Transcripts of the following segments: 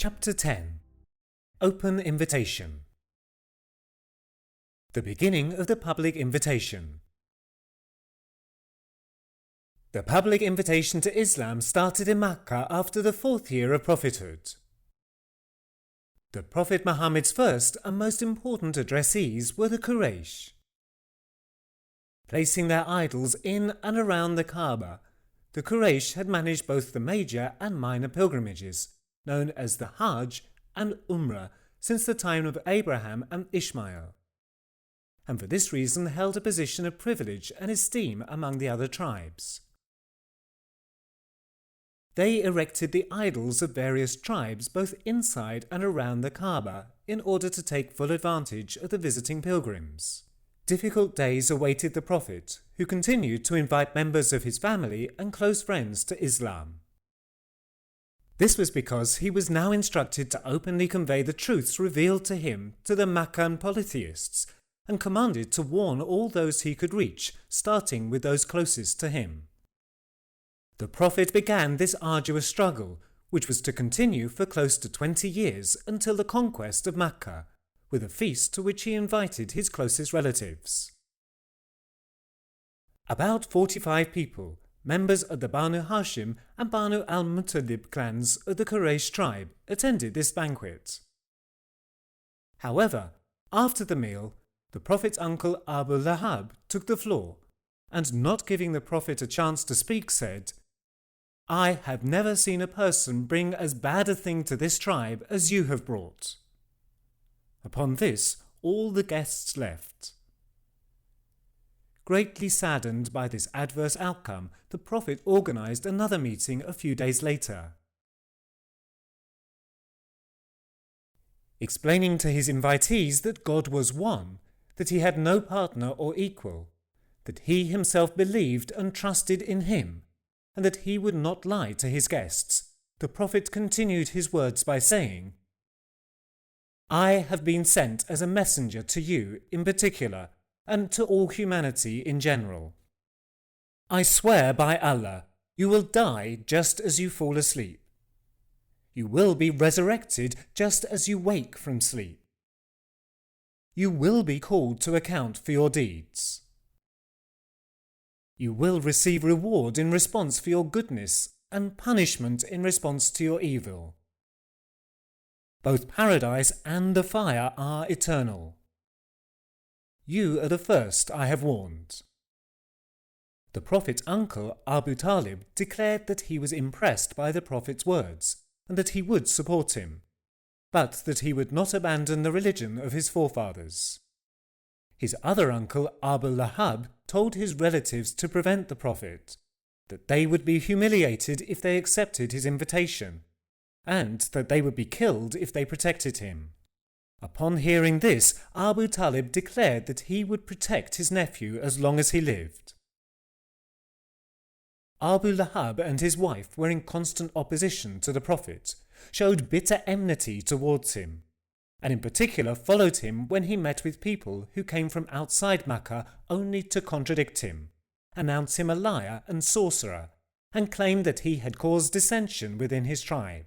Chapter 10. Open Invitation. The beginning of the public invitation. The public invitation to Islam started in Makkah after the 4th year of prophethood. The Prophet Muhammad's first and most important addressees were the Quraysh. Placing their idols in and around the Kaaba, the Quraysh had managed both the major and minor pilgrimages, known as the Hajj and Umrah, since the time of Abraham and Ishmael, and for this reason held a position of privilege and esteem among the other tribes. They erected the idols of various tribes both inside and around the Kaaba in order to take full advantage of the visiting pilgrims. Difficult days awaited the Prophet, who continued to invite members of his family and close friends to Islam. This was because he was now instructed to openly convey the truths revealed to him to the Meccan polytheists, and commanded to warn all those he could reach, starting with those closest to him. The Prophet began this arduous struggle, which was to continue for close to 20 years until the conquest of Mecca, with a feast to which he invited his closest relatives. About 45 people, members of the Banu Hashim and Banu al-Muttalib clans of the Quraysh tribe, attended this banquet. However, after the meal, the Prophet's uncle Abu Lahab took the floor, and not giving the Prophet a chance to speak, said, "I have never seen a person bring as bad a thing to this tribe as you have brought." Upon this, all the guests left. Greatly saddened by this adverse outcome, the Prophet organized another meeting a few days later. Explaining to his invitees that God was one, that he had no partner or equal, that he himself believed and trusted in him, and that he would not lie to his guests, the Prophet continued his words by saying, "I have been sent as a messenger to you in particular, and to all humanity in general. I swear by Allah, you will die just as you fall asleep. You will be resurrected just as you wake from sleep. You will be called to account for your deeds. You will receive reward in response for your goodness and punishment in response to your evil. Both paradise and the fire are eternal. You are the first I have warned." The Prophet's uncle Abu Talib declared that he was impressed by the Prophet's words and that he would support him, but that he would not abandon the religion of his forefathers. His other uncle Abu Lahab told his relatives to prevent the Prophet, that they would be humiliated if they accepted his invitation, and that they would be killed if they protected him. Upon hearing this, Abu Talib declared that he would protect his nephew as long as he lived. Abu Lahab and his wife were in constant opposition to the Prophet, showed bitter enmity towards him, and in particular followed him when he met with people who came from outside Mecca only to contradict him, announce him a liar and sorcerer, and claim that he had caused dissension within his tribe.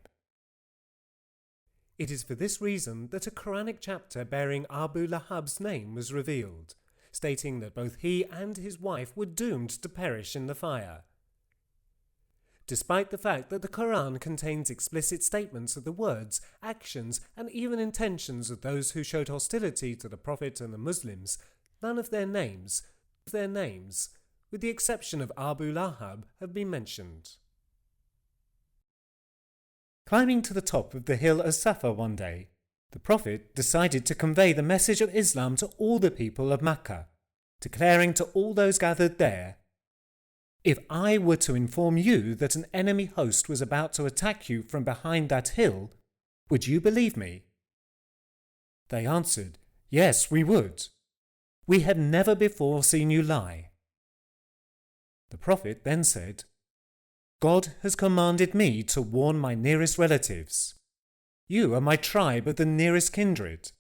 It is for this reason that a Quranic chapter bearing Abu Lahab's name was revealed, stating that both he and his wife were doomed to perish in the fire. Despite the fact that the Quran contains explicit statements of the words, actions, and even intentions of those who showed hostility to the Prophet and the Muslims, none of their names, with the exception of Abu Lahab, have been mentioned. Climbing to the top of the hill as-Safa one day, the Prophet decided to convey the message of Islam to all the people of Mecca, declaring to all those gathered there, "If I were to inform you that an enemy host was about to attack you from behind that hill, would you believe me?" They answered, "Yes, we would. We had never before seen you lie." The Prophet then said, "God has commanded me to warn my nearest relatives. You are my tribe of the nearest kindred.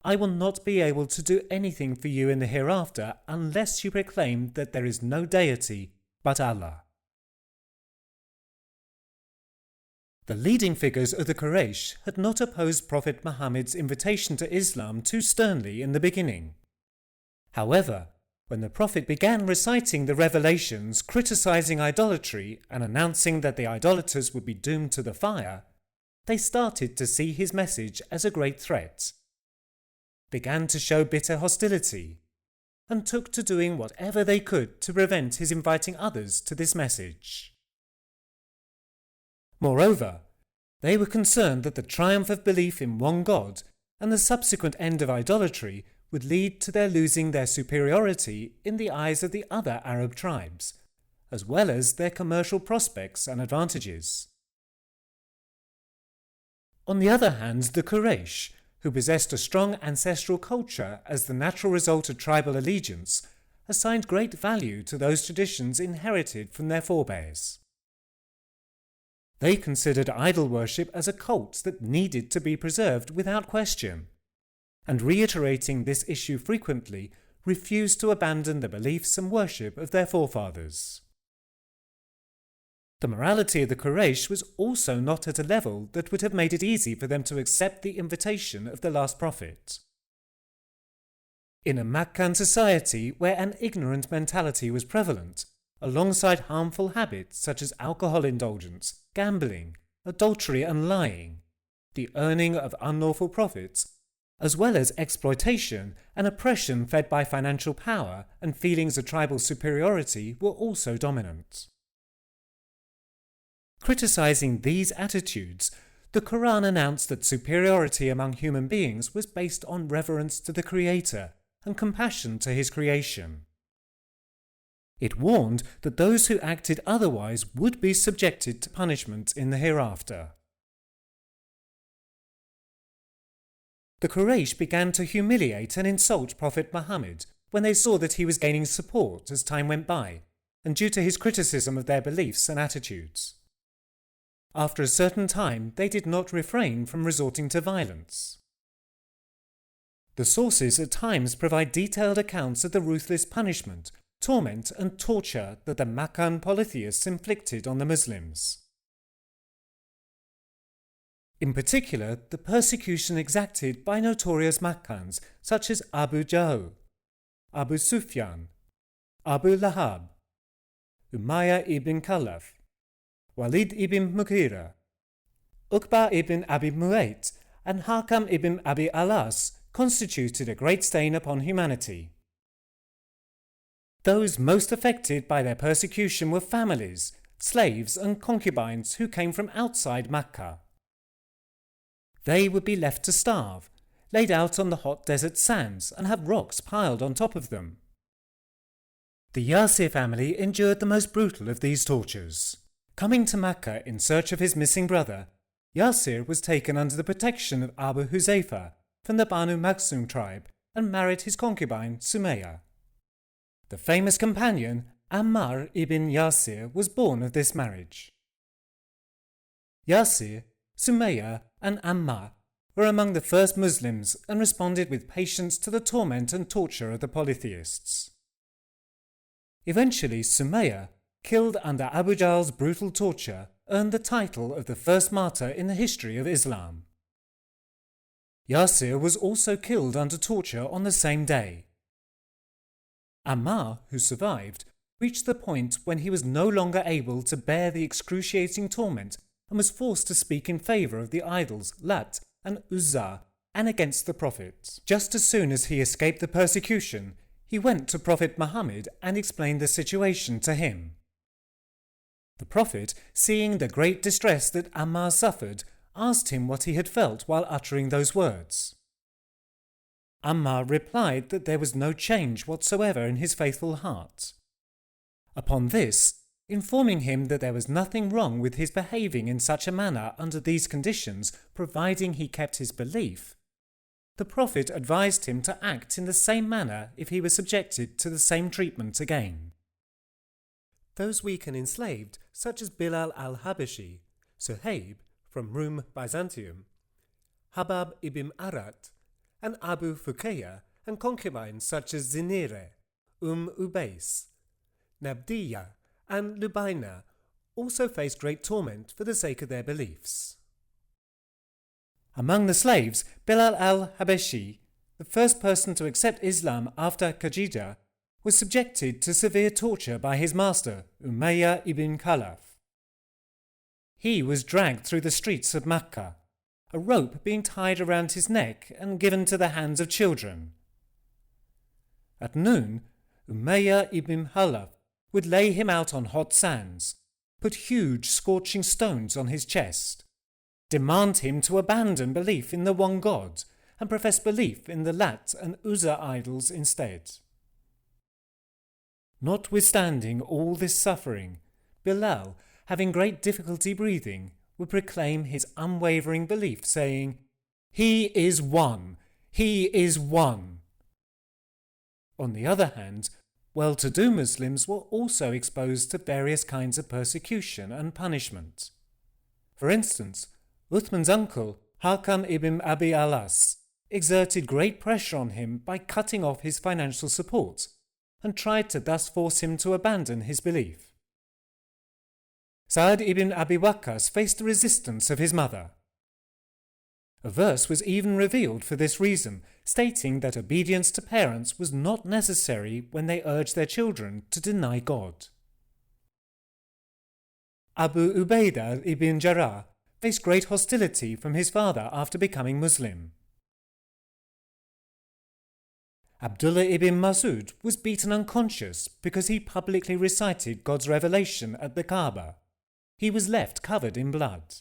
I will not be able to do anything for you in the hereafter unless you proclaim that there is no deity but Allah." The leading figures of the Quraysh had not opposed Prophet Muhammad's invitation to Islam too sternly in the beginning. However, when the Prophet began reciting the revelations criticizing idolatry and announcing that the idolaters would be doomed to the fire, they started to see his message as a great threat, began to show bitter hostility, and took to doing whatever they could to prevent his inviting others to this message. Moreover, they were concerned that the triumph of belief in one God and the subsequent end of idolatry would lead to their losing their superiority in the eyes of the other Arab tribes, as well as their commercial prospects and advantages. On the other hand, the Quraysh, who possessed a strong ancestral culture as the natural result of tribal allegiance, assigned great value to those traditions inherited from their forebears. They considered idol worship as a cult that needed to be preserved without question, and reiterating this issue frequently, refused to abandon the beliefs and worship of their forefathers. The morality of the Quraysh was also not at a level that would have made it easy for them to accept the invitation of the last prophet. In a Meccan society where an ignorant mentality was prevalent, alongside harmful habits such as alcohol indulgence, gambling, adultery and lying, the earning of unlawful profits, as well as exploitation and oppression fed by financial power and feelings of tribal superiority were also dominant. Criticizing these attitudes, the Quran announced that superiority among human beings was based on reverence to the Creator and compassion to His creation. It warned that those who acted otherwise would be subjected to punishment in the hereafter. The Quraysh began to humiliate and insult Prophet Muhammad when they saw that he was gaining support as time went by, and due to his criticism of their beliefs and attitudes. After a certain time, they did not refrain from resorting to violence. The sources at times provide detailed accounts of the ruthless punishment, torment and torture that the Meccan polytheists inflicted on the Muslims. In particular, the persecution exacted by notorious Meccans such as Abu Jahl, Abu Sufyan, Abu Lahab, Umayyah ibn Khalaf, Walid ibn Mughira, Uqba ibn Abi Mu'ayt, and Hakam ibn Abi Alas constituted a great stain upon humanity. Those most affected by their persecution were families, slaves and concubines who came from outside Mecca. They would be left to starve, laid out on the hot desert sands and have rocks piled on top of them. The Yasir family endured the most brutal of these tortures. Coming to Mecca in search of his missing brother, Yasir was taken under the protection of Abu Huzaifa from the Banu Makhzum tribe and married his concubine Sumayya. The famous companion Ammar ibn Yasir was born of this marriage. Yasir, Sumayya and Ammar were among the first Muslims and responded with patience to the torment and torture of the polytheists. Eventually, Sumayya, killed under Abu Jahl's brutal torture, earned the title of the first martyr in the history of Islam. Yasir was also killed under torture on the same day. Ammar, who survived, reached the point when he was no longer able to bear the excruciating torment and was forced to speak in favour of the idols Lat and Uzza and against the Prophet. Just as soon as he escaped the persecution, he went to Prophet Muhammad and explained the situation to him. The Prophet, seeing the great distress that Ammar suffered, asked him what he had felt while uttering those words. Ammar replied that there was no change whatsoever in his faithful heart. Upon this, informing him that there was nothing wrong with his behaving in such a manner under these conditions, providing he kept his belief, the Prophet advised him to act in the same manner if he was subjected to the same treatment again. Those weak and enslaved, such as Bilal al-Habashi, Suhaib from Rum, Byzantium, Habab ibn Arat, and Abu Fuqayya, and concubines such as Zinire, Ubays, Nabdiya, and Lubayna, also faced great torment for the sake of their beliefs. Among the slaves, Bilal al-Habeshi, the first person to accept Islam after Khadija, was subjected to severe torture by his master, Umayyah ibn Khalaf. He was dragged through the streets of Makkah, a rope being tied around his neck and given to the hands of children. At noon, Umayyah ibn Khalaf would lay him out on hot sands, put huge scorching stones on his chest, demand him to abandon belief in the one God and profess belief in the Lat and Uzza idols instead. Notwithstanding all this suffering, Bilal, having great difficulty breathing, would proclaim his unwavering belief, saying, "He is one! He is one!" On the other hand, well-to-do Muslims were also exposed to various kinds of persecution and punishment. For instance, Uthman's uncle, Hakan ibn Abi Alas, exerted great pressure on him by cutting off his financial support and tried to thus force him to abandon his belief. Sa'd ibn Abi Waqqas faced the resistance of his mother. A verse was even revealed for this reason, stating that obedience to parents was not necessary when they urged their children to deny God. Abu Ubaidah ibn Jarrah faced great hostility from his father after becoming Muslim. Abdullah ibn Mas'ud was beaten unconscious because he publicly recited God's revelation at the Kaaba. He was left covered in blood.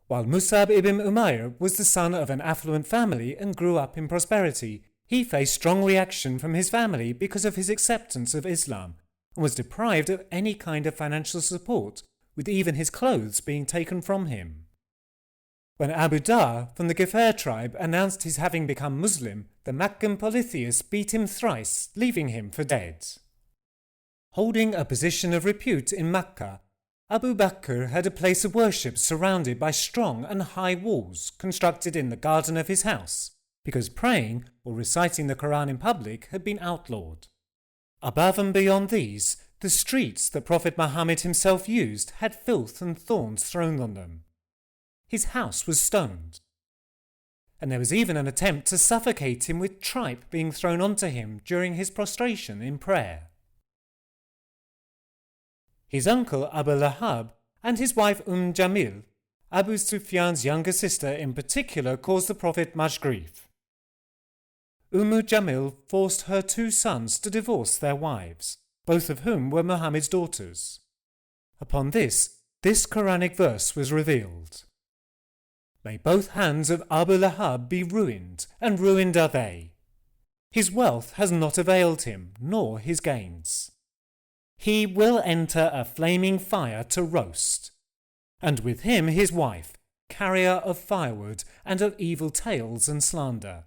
While Musab ibn Umayr was the son of an affluent family and grew up in prosperity, he faced strong reaction from his family because of his acceptance of Islam and was deprived of any kind of financial support, with even his clothes being taken from him. When Abu Dar from the Ghifar tribe announced his having become Muslim, the Meccan polytheists beat him thrice, leaving him for dead. Holding a position of repute in Mecca, Abu Bakr had a place of worship surrounded by strong and high walls constructed in the garden of his house, because praying or reciting the Quran in public had been outlawed. Above and beyond these, the streets that Prophet Muhammad himself used had filth and thorns thrown on them. His house was stoned, and there was even an attempt to suffocate him with tripe being thrown onto him during his prostration in prayer. His uncle Abu Lahab and his wife Jamil, Abu Sufyan's younger sister in particular, caused the Prophet much grief. Jamil forced her 2 sons to divorce their wives, both of whom were Muhammad's daughters. Upon this Quranic verse was revealed. May both hands of Abu Lahab be ruined, and ruined are they. His wealth has not availed him, nor his gains. He will enter a flaming fire to roast, and with him his wife, carrier of firewood and of evil tales and slander.